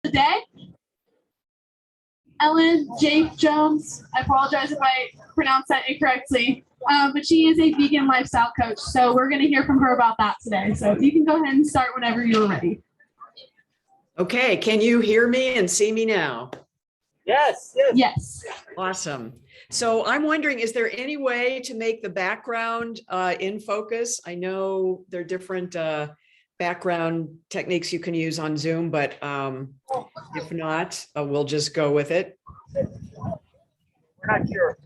Today, Ellen Jake Jones. I apologize if I pronounced that incorrectly, but she is a vegan lifestyle coach. So we're going to hear from her about that today. So you can go ahead and start whenever you're ready. Okay, can you hear me and see me now? Yes. Yes. Awesome. So I'm wondering, is there any way to make the background in focus? I know there are different background techniques you can use on Zoom, but if not, we'll just go with it. We're not sure.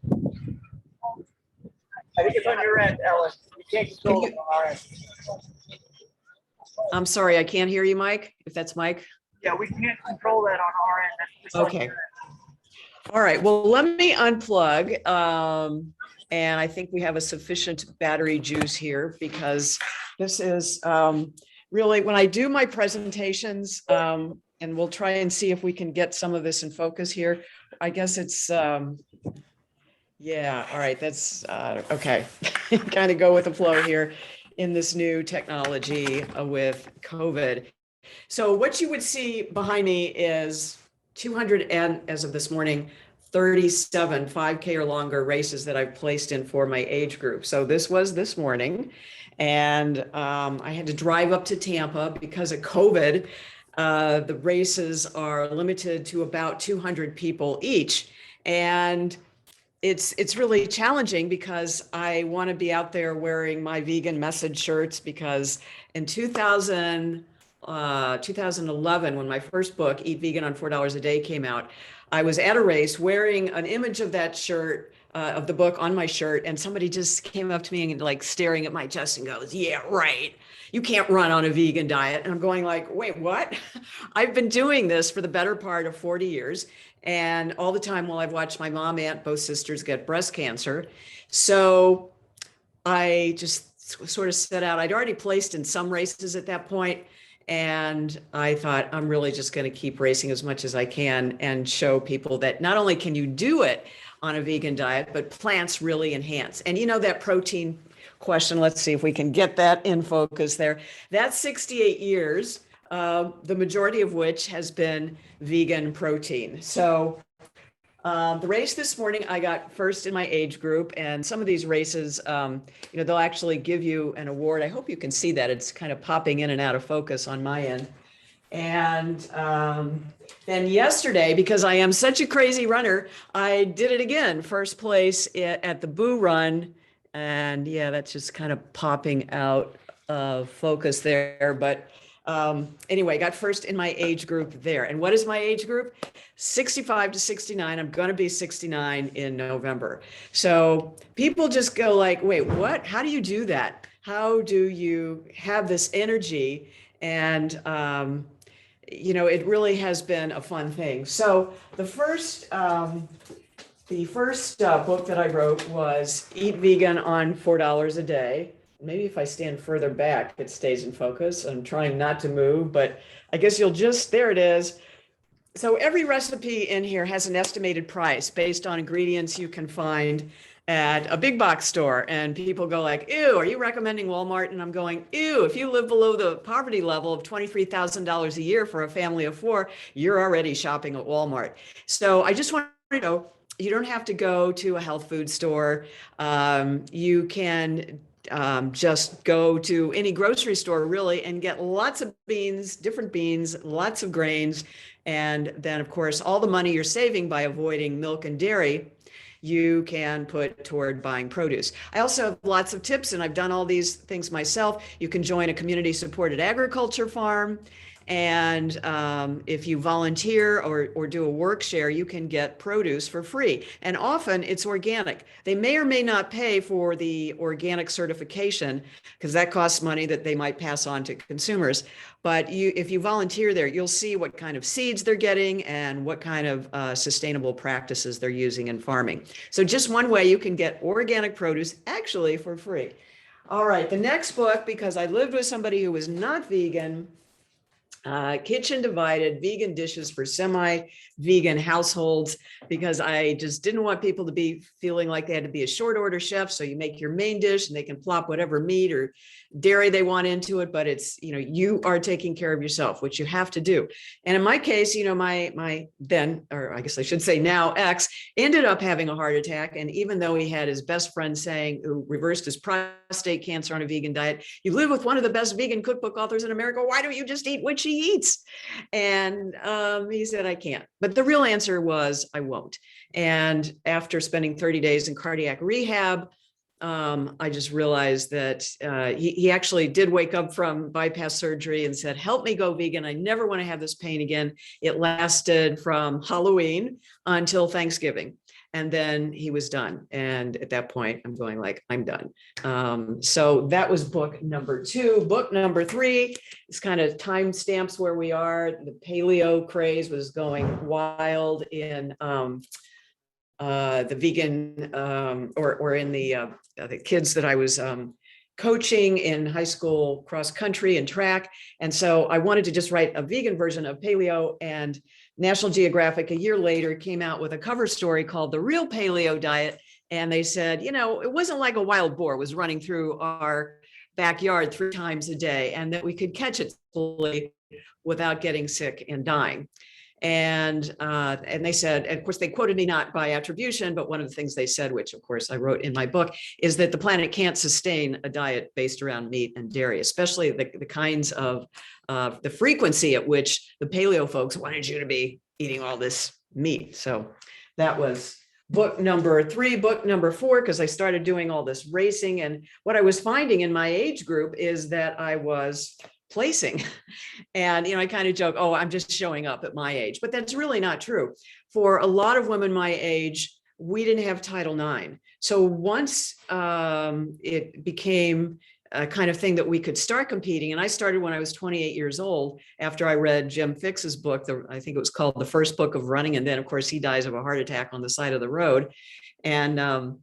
I think it's on your end, Ellen. You can't control it on our end. I'm sorry, I can't hear you, Mike, if that's Mike. Yeah, we can't control that on our end. That's just Okay. All right, well, let me unplug. And I think we have a sufficient battery juice here because this is really, when I do my presentations, and we'll try and see if we can get some of this in focus here. I guess it's, yeah, all right, that's, okay. Kind of go with the flow here in this new technology with COVID. So what you would see behind me is 200 and, as of this morning, 37 5K or longer races that I've placed in for my age group. So this was this morning, and I had to drive up to Tampa because of COVID. The races are limited to about 200 people each. And it's really challenging because I want to be out there wearing my vegan message shirts, because in 2011, when my first book, Eat Vegan on $4 a Day, came out, I was at a race wearing an image of that shirt, of the book on my shirt, and somebody just came up to me and like staring at my chest and goes, "Yeah, right. You can't run on a vegan diet." And I'm going like, wait, what? I've been doing this for the better part of 40 years. And all the time while I've watched my mom, aunt, both sisters get breast cancer. So I just sort of set out. I'd already placed in some races at that point, and I thought, I'm really just going to keep racing as much as I can and show people that not only can you do it on a vegan diet, but plants really enhance. And you know, that protein question, let's see if we can get that in focus there. That's 68 years, the majority of which has been vegan protein. So the race this morning, I got first in my age group, and some of these races, they'll actually give you an award. I hope you can see that. It's kind of popping in and out of focus on my end. And then yesterday, because I am such a crazy runner, I did it again, first place at the Boo Run. And yeah, that's just kind of popping out of focus there. But anyway, got first in my age group there. And what is my age group? 65 to 69. I'm going to be 69 in November. So people just go like, wait, what? How do you do that? How do you have this energy? And, it really has been a fun thing. So the first book that I wrote was Eat Vegan on $4 a Day. Maybe if I stand further back, it stays in focus. I'm trying not to move, but I guess there it is. So every recipe in here has an estimated price based on ingredients you can find at a big box store. And people go like, ew, are you recommending Walmart? And I'm going, ew, if you live below the poverty level of $23,000 a year for a family of 4, you're already shopping at Walmart. So I just want to know, you don't have to go to a health food store. You can just go to any grocery store really and get lots of beans, different beans, lots of grains. And then of course, all the money you're saving by avoiding milk and dairy, you can put toward buying produce. I also have lots of tips, and I've done all these things myself. You can join a community supported agriculture farm. And if you volunteer or do a work share, you can get produce for free. And often it's organic. They may or may not pay for the organic certification, because that costs money that they might pass on to consumers. But if you volunteer there, you'll see what kind of seeds they're getting and what kind of sustainable practices they're using in farming. So just one way you can get organic produce actually for free. All right, the next book, because I lived with somebody who was not vegan, kitchen divided, vegan dishes for semi-vegan households, because I just didn't want people to be feeling like they had to be a short order chef. So you make your main dish and they can plop whatever meat or dairy they want into it, but it's, you are taking care of yourself, which you have to do. And in my case, my then, or I guess I should say now, ex ended up having a heart attack. And even though he had his best friend saying, who reversed his prostate cancer on a vegan diet, you live with one of the best vegan cookbook authors in America, why don't you just eat what she eats? And he said, I can't. But the real answer was, I won't. And after spending 30 days in cardiac rehab, I just realized that he actually did wake up from bypass surgery and said, help me go vegan. I never want to have this pain again. It lasted from Halloween until Thanksgiving. And then he was done. And at that point, I'm going like, I'm done. So that was book number 2. Book number 3 is kind of time stamps where we are. The paleo craze was going wild in the vegan or in the kids that I was coaching in high school cross country and track. And so I wanted to just write a vegan version of paleo, and National Geographic a year later came out with a cover story called The Real Paleo Diet. And they said, it wasn't like a wild boar was running through our backyard 3 times a day, and that we could catch it fully without getting sick and dying. And they said, of course, they quoted me not by attribution, but one of the things they said, which of course I wrote in my book, is that the planet can't sustain a diet based around meat and dairy, especially the kinds of the frequency at which the paleo folks wanted you to be eating all this meat. So that was book number 3. Book number 4, because I started doing all this racing. And what I was finding in my age group is that I was placing. And, I kind of joke, oh, I'm just showing up at my age, but that's really not true. For a lot of women my age, we didn't have Title IX. So once it became a kind of thing that we could start competing, and I started when I was 28 years old, after I read Jim Fixx's book, I think it was called The First Book of Running. And then of course he dies of a heart attack on the side of the road. And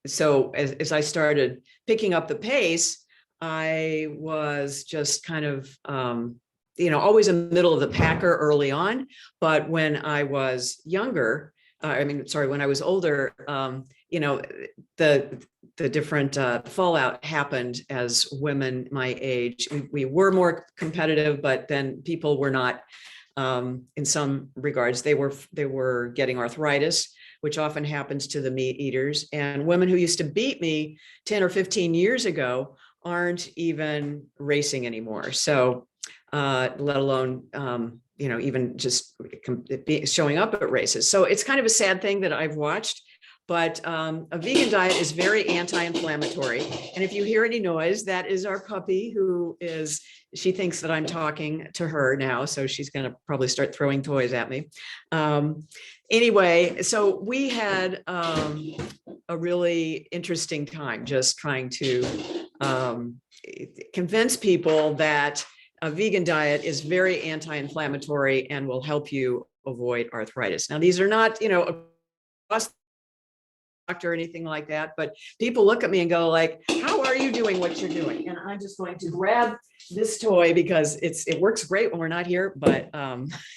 so as I started picking up the pace, I was just kind of, always in the middle of the packer early on. But when I was younger, when I was older, the different fallout happened as women my age. We were more competitive, but then people were not, in some regards, they were getting arthritis, which often happens to the meat eaters. And women who used to beat me 10 or 15 years ago aren't even racing anymore. So let alone, even just showing up at races. So it's kind of a sad thing that I've watched, but a vegan diet is very anti-inflammatory. And if you hear any noise, that is our puppy she thinks that I'm talking to her now. So she's going to probably start throwing toys at me. Anyway, so we had a really interesting time just trying to convince people that a vegan diet is very anti-inflammatory and will help you avoid arthritis. Now, these are not, across doctor or anything like that, but people look at me and go like, how are you doing what you're doing? And I'm just going to grab this toy because it works great when we're not here, but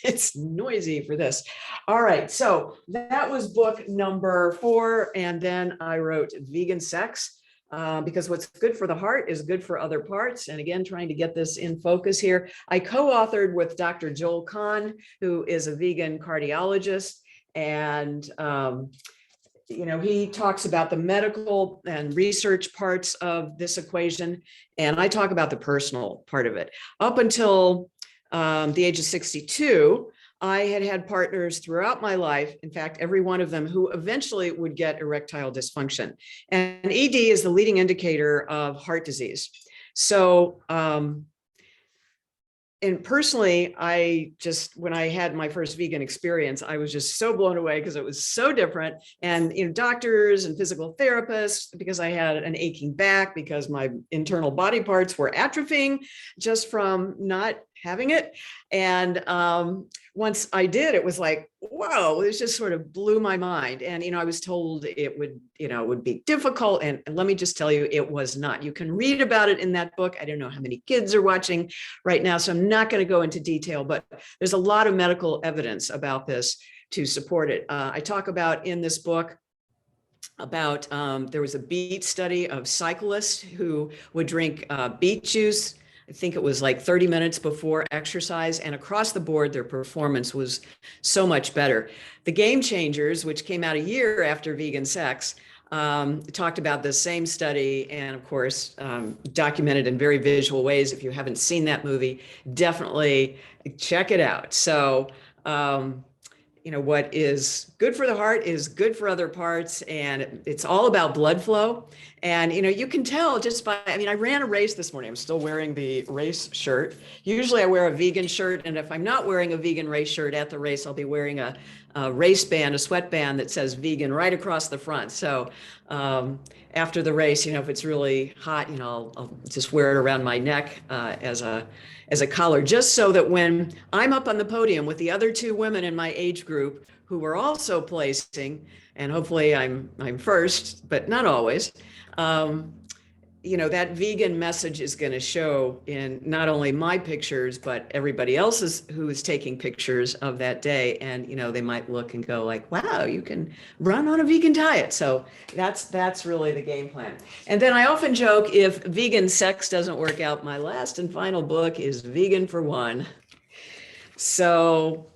it's noisy for this. All right, so that was book number 4. And then I wrote Vegan Sex, because what's good for the heart is good for other parts. And again, trying to get this in focus here. I co-authored with Dr. Joel Kahn, who is a vegan cardiologist. And he talks about the medical and research parts of this equation, and I talk about the personal part of it. Up until the age of 62, I had partners throughout my life, in fact, every one of them, who eventually would get erectile dysfunction. And ED is the leading indicator of heart disease. So, and personally, when I had my first vegan experience, I was just so blown away because it was so different. And, doctors and physical therapists, because I had an aching back, because my internal body parts were atrophying just from not having it. And once I did, it was like, whoa, this just sort of blew my mind. And, I was told it would, would be difficult. And let me just tell you, it was not. You can read about it in that book. I don't know how many kids are watching right now, so I'm not going to go into detail, but there's a lot of medical evidence about this to support it. I talk about in this book about there was a beet study of cyclists who would drink beet juice. I think it was like 30 minutes before exercise, and across the board, their performance was so much better. The Game Changers, which came out a year after Vegan Sex, talked about this same study, and of course, documented in very visual ways. If you haven't seen that movie, definitely check it out. So, what is good for the heart is good for other parts, and it's all about blood flow. And, you can tell just by, I ran a race this morning. I'm still wearing the race shirt. Usually I wear a vegan shirt, and if I'm not wearing a vegan race shirt at the race, I'll be wearing a race band, a sweatband that says vegan right across the front. So after the race, if it's really hot, I'll just wear it around my neck as a collar, just so that when I'm up on the podium with the other two women in my age group who were also placing, and hopefully I'm first, but not always, that vegan message is going to show in not only my pictures, but everybody else's who is taking pictures of that day. And, they might look and go like, wow, you can run on a vegan diet. So that's really the game plan. And then I often joke, if Vegan Sex doesn't work out, my last and final book is Vegan for One. So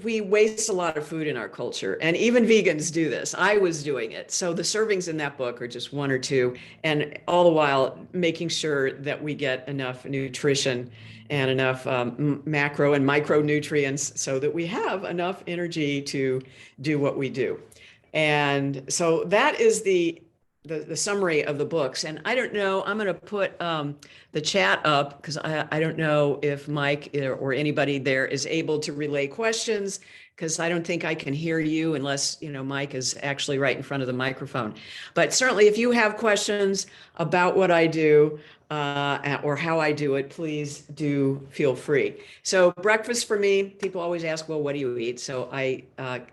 we waste a lot of food in our culture, and even vegans do this. I was doing it. So the servings in that book are just one or two, and all the while making sure that we get enough nutrition and enough macro and micronutrients so that we have enough energy to do what we do. And so that is the summary of the books. And I don't know, I'm going to put the chat up because I don't know if Mike or anybody there is able to relay questions, because I don't think I can hear you unless, Mike is actually right in front of the microphone. But certainly if you have questions about what I do or how I do it, please do feel free. So breakfast for me, people always ask, well, what do you eat? So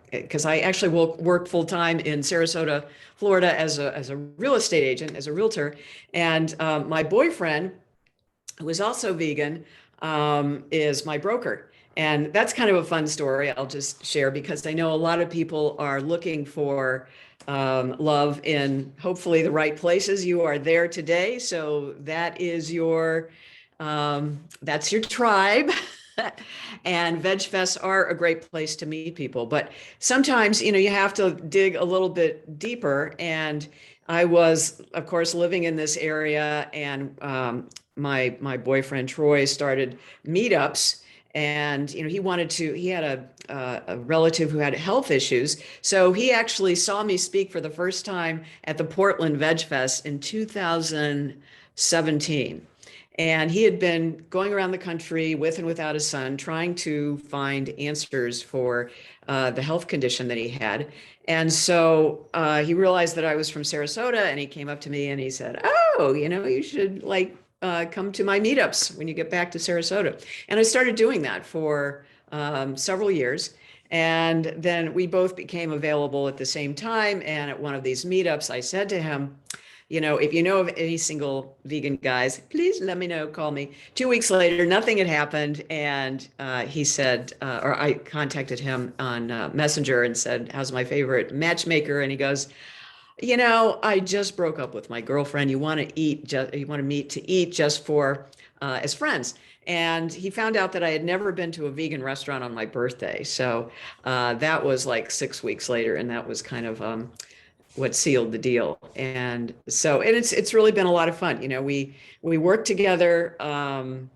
because I actually work full time in Sarasota, Florida as a real estate agent, as a realtor. And my boyfriend, who is also vegan, is my broker. And that's kind of a fun story I'll just share, because I know a lot of people are looking for love in hopefully the right places. You are there today. So that is that's your tribe. And Veg Fests are a great place to meet people. But sometimes, you have to dig a little bit deeper. And I was, of course, living in this area, and my boyfriend, Troy, started meetups. And, he had a relative who had health issues. So he actually saw me speak for the first time at the Portland Veg Fest in 2017. And he had been going around the country with and without his son, trying to find answers for the health condition that he had. And so he realized that I was from Sarasota, and he came up to me and he said, oh, you should come to my meetups when you get back to Sarasota. And I started doing that for several years. And then we both became available at the same time. And at one of these meetups, I said to him, if you know of any single vegan guys, please let me know, call me. 2 weeks later, nothing had happened. And he said, or I contacted him on Messenger and said, how's my favorite matchmaker? And he goes, I just broke up with my girlfriend. You want to meet to eat just for as friends. And he found out that I had never been to a vegan restaurant on my birthday. So that was like 6 weeks later. And that was kind of what sealed the deal. And so, and it's really been a lot of fun. We work together, I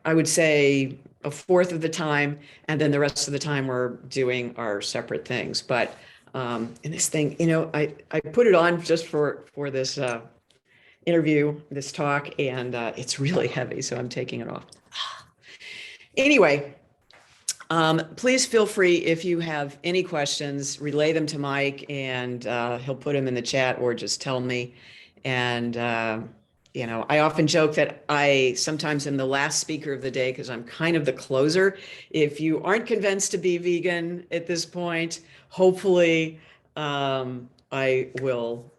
would say a fourth of the time, and then the rest of the time we're doing our separate things. But in this thing, I put it on just for this interview, this talk, and it's really heavy, so I'm taking it off. Anyway, please feel free, if you have any questions, relay them to Mike, and he'll put them in the chat, or just tell me. And I often joke that I sometimes am the last speaker of the day because I'm kind of the closer. If you aren't convinced to be vegan at this point, hopefully I will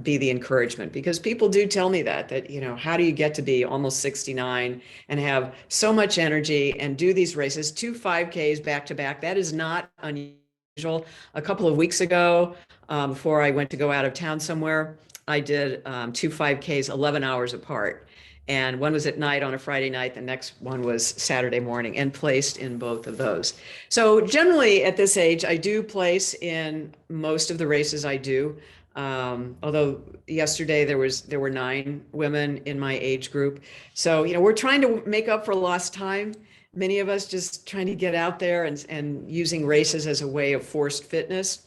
be the encouragement, because people do tell me that, how do you get to be almost 69 and have so much energy and do these races, 2 5Ks back to back? That is not unusual. A couple of weeks ago, before I went to go out of town somewhere, I did 2 5Ks 11 hours apart. And one was at night on a Friday night. The next one was Saturday morning, and placed in both of those. So generally at this age, I do place in most of the races I do. Although yesterday there were 9 women in my age group. So, we're trying to make up for lost time. Many of us just trying to get out there and using races as a way of forced fitness.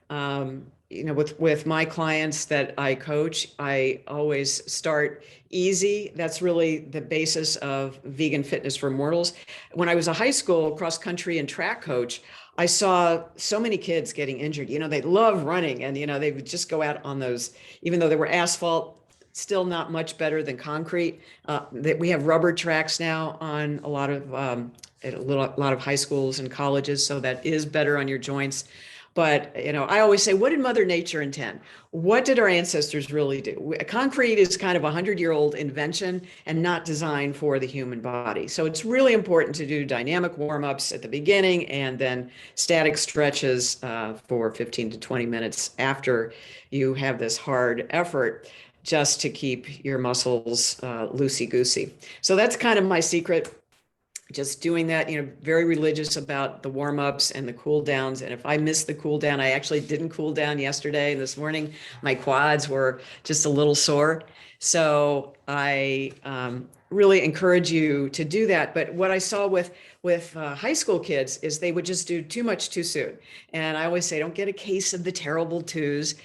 With my clients that I coach, I always start easy. That's really the basis of vegan fitness for mortals. When I was a high school cross country and track coach, I saw so many kids getting injured. They love running, and they would just go out on those, even though they were asphalt, still not much better than concrete. That we have rubber tracks now on a lot of high schools and colleges, so that is better on your joints. But, I always say, what did Mother Nature intend? What did our ancestors really do? Concrete is kind of a 100-year-old invention and not designed for the human body. So it's really important to do dynamic warm-ups at the beginning and then static stretches for 15 to 20 minutes after you have this hard effort, just to keep your muscles loosey-goosey. So that's kind of my secret. Just doing that, very religious about the warm-ups and the cool downs. And if I miss the cool down, I actually didn't cool down yesterday. This morning, my quads were just a little sore. So I really encourage you to do that. But what I saw with high school kids is they would just do too much too soon. And I always say, don't get a case of the terrible twos.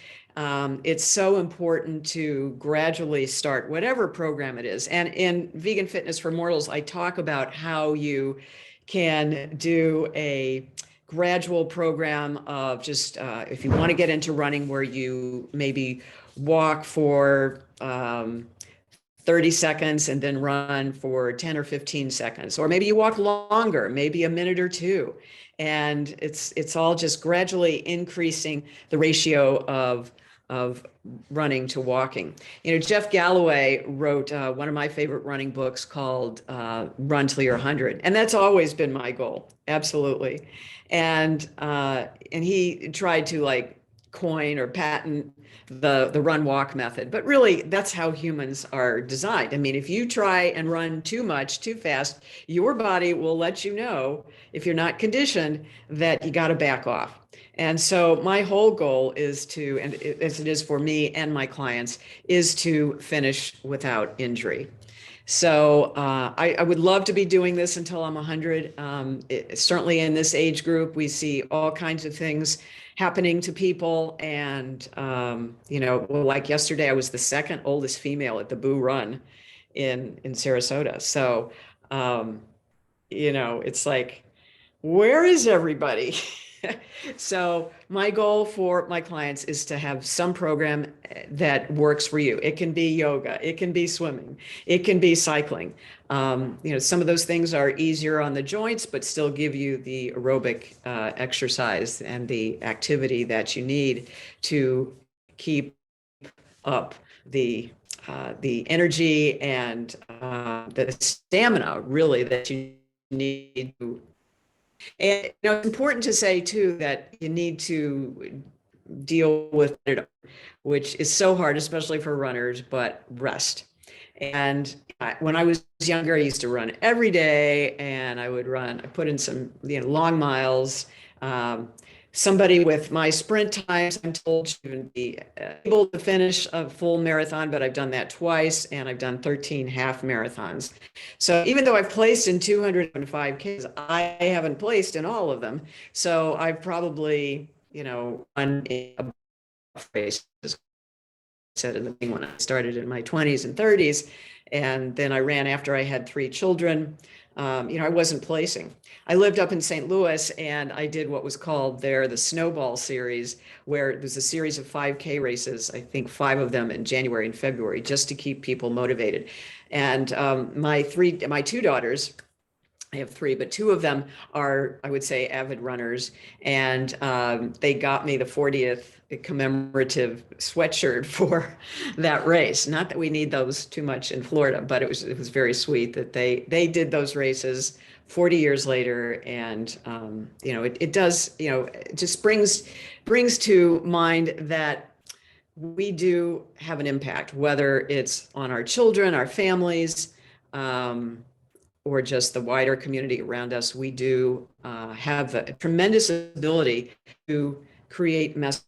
It's so important to gradually start whatever program it is. And in Vegan Fitness for Mortals, I talk about how you can do a gradual program of just, if you want to get into running, where you maybe walk for 30 seconds and then run for 10 or 15 seconds, or maybe you walk longer, maybe a minute or two. And it's all just gradually increasing the ratio of running to walking. Jeff Galloway wrote one of my favorite running books called Run Till You're 100. And that's always been my goal. Absolutely. And he tried to coin or patent the run walk method, but really that's how humans are designed. I mean, if you try and run too much, too fast, your body will let you know, if you're not conditioned, that you got to back off. And so my whole goal is to, and as it is for me and my clients, is to finish without injury. So I would love to be doing this until I'm 100. Certainly in this age group, we see all kinds of things happening to people. And, like yesterday, I was the second oldest female at the Boo Run in Sarasota. So, it's like, where is everybody? So my goal for my clients is to have some program that works for you. It can be yoga, it can be swimming, it can be cycling. Some of those things are easier on the joints, but still give you the aerobic exercise and the activity that you need to keep up the energy and the stamina, really, that you need to. And it's important to say too that you need to deal with it, which is so hard, especially for runners, but rest. And when I was younger, I used to run every day, and I put in some long miles. Somebody with my sprint times, I'm told, shouldn't be able to finish a full marathon, but I've done that twice, and I've done 13 half marathons. So even though I've placed in 205Ks, I haven't placed in all of them. So I've probably, run a race, said in the when I started in my 20s and 30s. And then I ran after I had 3 children. I wasn't placing. I lived up in St. Louis, and I did what was called there the Snowball Series, where it was a series of 5K races, I think 5 of them in January and February, just to keep people motivated. And my 2 daughters, I have 3, but 2 of them are, I would say, avid runners. And they got me the 40th commemorative sweatshirt for that race. Not that we need those too much in Florida, but it was very sweet that they did those races 40 years later. And, it does, it just brings to mind that we do have an impact, whether it's on our children, our families, or just the wider community around us. We do have a tremendous ability to create messages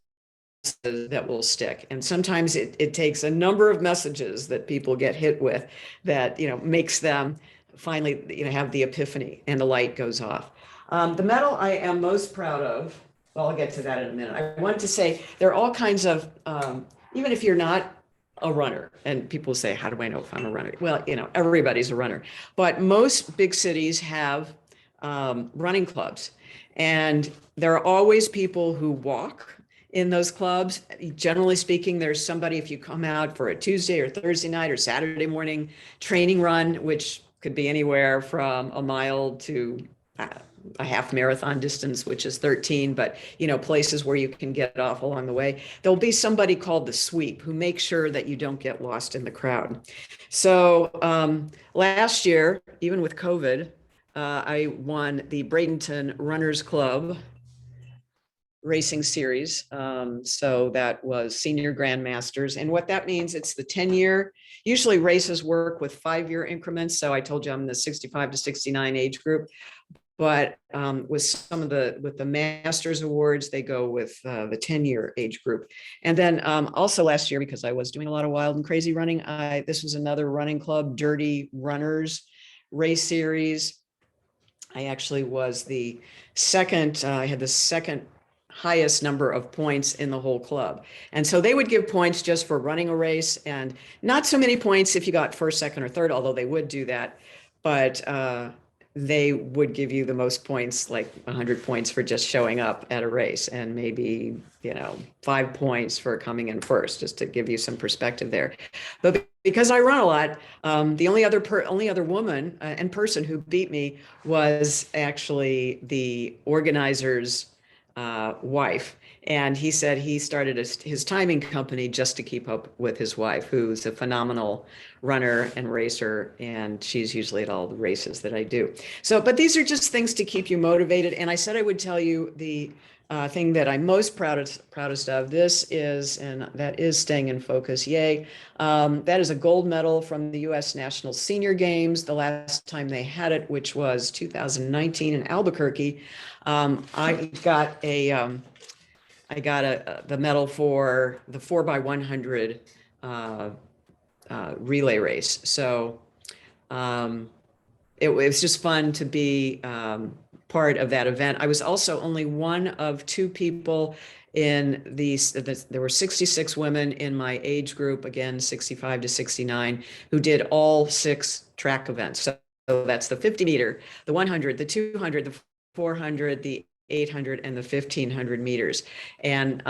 that will stick. And sometimes it takes a number of messages that people get hit with that, makes them finally, have the epiphany and the light goes off. The medal I am most proud of, well, I'll get to that in a minute. I want to say there are all kinds of, even if you're not a runner, and people say, how do I know if I'm a runner? Well, everybody's a runner, but most big cities have running clubs, and there are always people who walk in those clubs. Generally speaking, there's somebody, if you come out for a Tuesday or Thursday night or Saturday morning training run, which could be anywhere from a mile to a half marathon distance, which is 13, but places where you can get off along the way, there'll be somebody called the sweep who makes sure that you don't get lost in the crowd. So last year, even with COVID, I won the Bradenton Runners Club racing series. So that was senior grandmasters. And what that means, it's the 10-year, usually races work with 5-year increments. So I told you I'm in the 65 to 69 age group. But with the Masters Awards, they go with the 10-year age group. And then also last year, because I was doing a lot of wild and crazy running, this was another running club, Dirty Runners race series. I actually was the second, I had the second highest number of points in the whole club. And so they would give points just for running a race, and not so many points if you got first, second, or third, although they would do that. But they would give you the most points, like 100 points for just showing up at a race, and maybe 5 points for coming in first, just to give you some perspective there. But because I run a lot, the only other woman and person who beat me was actually the organizer's wife. And he said he started his timing company just to keep up with his wife, who's a phenomenal runner and racer, and she's usually at all the races that I do. So, but these are just things to keep you motivated. And I said I would tell you the thing that I'm most proudest of. This is, and that is staying in focus. Yay! That is a gold medal from the U.S. National Senior Games, the last time they had it, which was 2019 in Albuquerque. I got the medal for the 4x100 relay race. So it was just fun to be part of that event. I was also only one of 2 people in there were 66 women in my age group, again, 65 to 69, who did all 6 track events. So that's the 50 meter, the 100, the 200, the 400, the 800, and the 1500 meters. And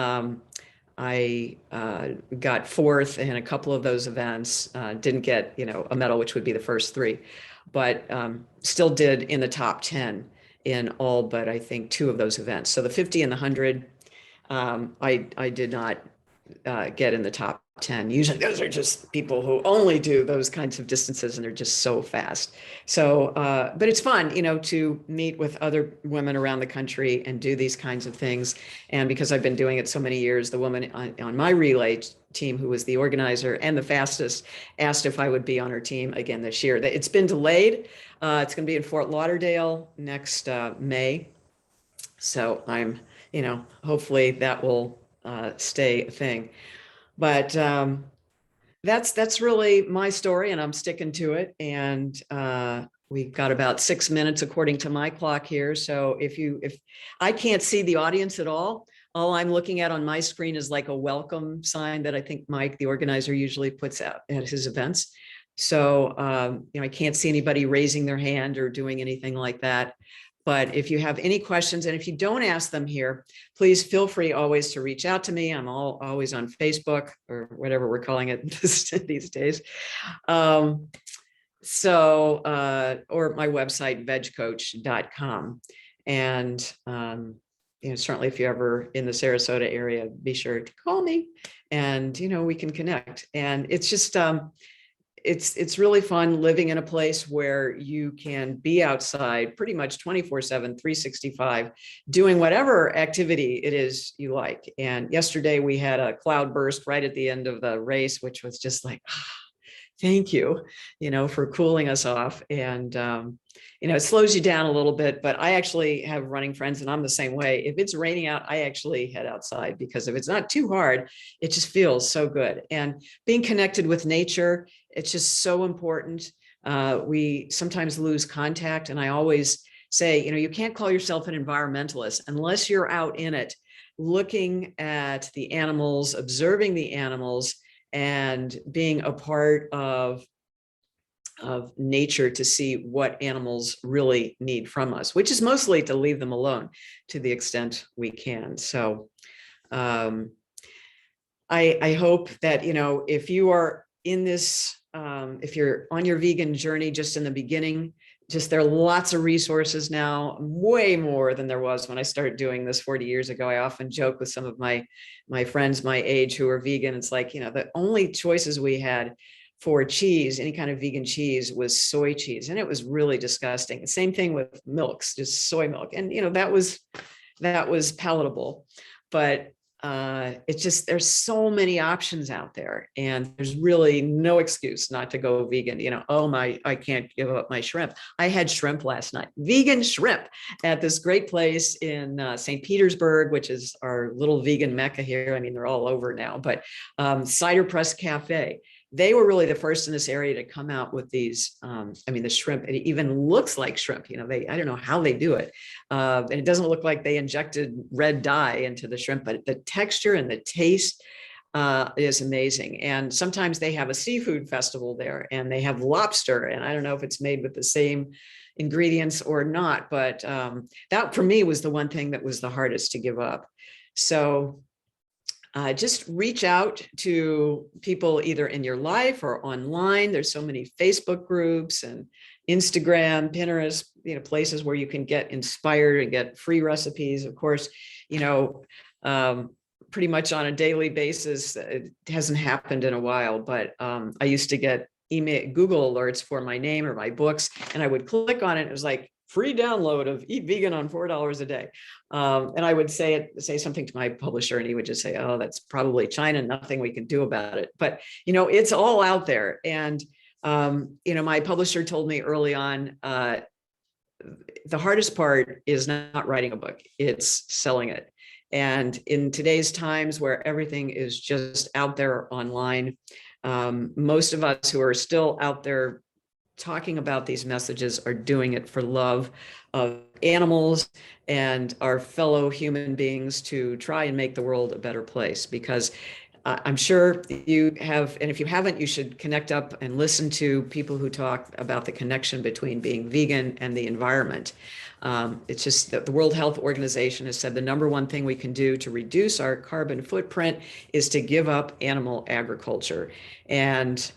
I got 4th in a couple of those events, didn't get, a medal, which would be the first 3, but still did in the top 10 in all but I think 2 of those events. So the 50 and the 100, I did not get in the top 10. Usually those are just people who only do those kinds of distances, and they're just so fast. So, but it's fun, to meet with other women around the country and do these kinds of things. And because I've been doing it so many years, the woman on my relay team, who was the organizer and the fastest, asked if I would be on her team again this year. It's been delayed. It's going to be in Fort Lauderdale next May. So I'm, hopefully that will stay a thing. But that's really my story, and I'm sticking to it. And we've got about 6 minutes according to my clock here. So if I can't see the audience at all I'm looking at on my screen is like a welcome sign that I think Mike, the organizer, usually puts out at his events. So, I can't see anybody raising their hand or doing anything like that. But if you have any questions, and if you don't ask them here, please feel free always to reach out to me. I'm always on Facebook or whatever we're calling it these days. Or my website, vegcoach.com. And, certainly if you're ever in the Sarasota area, be sure to call me and, we can connect. And it's just, it's really fun living in a place where you can be outside pretty much 24/7, 365, doing whatever activity it is you like. And yesterday we had a cloud burst right at the end of the race, which was just like, thank you, for cooling us off. And, it slows you down a little bit, but I actually have running friends and I'm the same way. If it's raining out, I actually head outside because if it's not too hard, it just feels so good. And being connected with nature, it's just so important. We sometimes lose contact. And I always say, you can't call yourself an environmentalist unless you're out in it, looking at the animals, observing the animals, and being a part of nature to see what animals really need from us, which is mostly to leave them alone to the extent we can. So I hope that, if you are in this, if you're on your vegan journey just in the beginning, there are lots of resources now, way more than there was when I started doing this 40 years ago. I often joke with some of my friends my age who are vegan. It's like, the only choices we had for cheese, any kind of vegan cheese, was soy cheese. And it was really disgusting. The same thing with milks, just soy milk. And, that was palatable. But it's just, there's so many options out there and there's really no excuse not to go vegan. I can't give up my shrimp. I had shrimp last night, vegan shrimp at this great place in St. Petersburg, which is our little vegan mecca here. I mean, they're all over now, but Cider Press Cafe. They were really the first in this area to come out with these. The shrimp, it even looks like shrimp. I don't know how they do it. And it doesn't look like they injected red dye into the shrimp, but the texture and the taste is amazing. And sometimes they have a seafood festival there and they have lobster. And I don't know if it's made with the same ingredients or not, but that for me was the one thing that was the hardest to give up. So just reach out to people either in your life or online. There's so many Facebook groups and Instagram, Pinterest, places where you can get inspired and get free recipes. Of course, pretty much on a daily basis. It hasn't happened in a while, but I used to get Google alerts for my name or my books, and I would click on it. It was like, free download of Eat Vegan on $4 a day. And I would say something to my publisher and he would just say, oh, that's probably China, nothing we can do about it. But, it's all out there. And, my publisher told me early on, the hardest part is not writing a book, it's selling it. And in today's times where everything is just out there online, most of us who are still out there talking about these messages are doing it for love of animals and our fellow human beings to try and make the world a better place. Because I'm sure you have, and if you haven't, you should connect up and listen to people who talk about the connection between being vegan and the environment. It's just that the World Health Organization has said the number one thing we can do to reduce our carbon footprint is to give up animal agriculture. And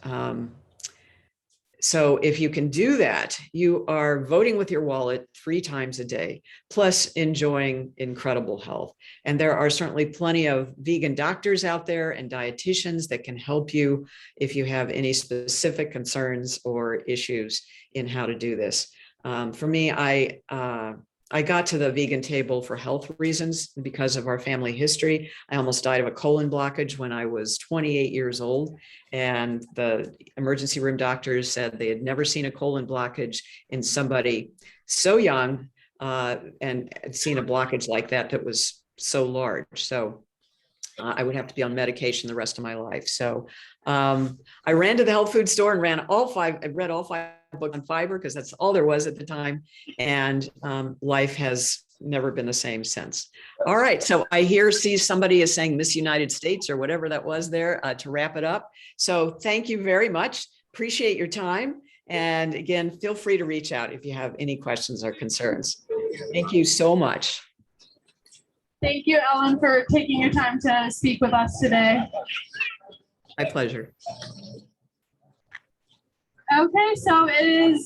so if you can do that, you are voting with your wallet 3 times a day, plus enjoying incredible health. And there are certainly plenty of vegan doctors out there and dietitians that can help you if you have any specific concerns or issues in how to do this. For me, I got to the vegan table for health reasons because of our family history. I almost died of a colon blockage when I was 28 years old. And the emergency room doctors said they had never seen a colon blockage in somebody so young and had seen a blockage like that was so large. So I would have to be on medication the rest of my life. So I ran to the health food store and read all 5 books on fiber because that's all there was at the time. And life has never been the same since. All right. So I see somebody is saying Miss United States or whatever that was there to wrap it up. So thank you very much. appreciate your time. And again, feel free to reach out if you have any questions or concerns. Thank you so much. Thank you, Ellen, for taking your time to speak with us today. My pleasure. Okay, so it is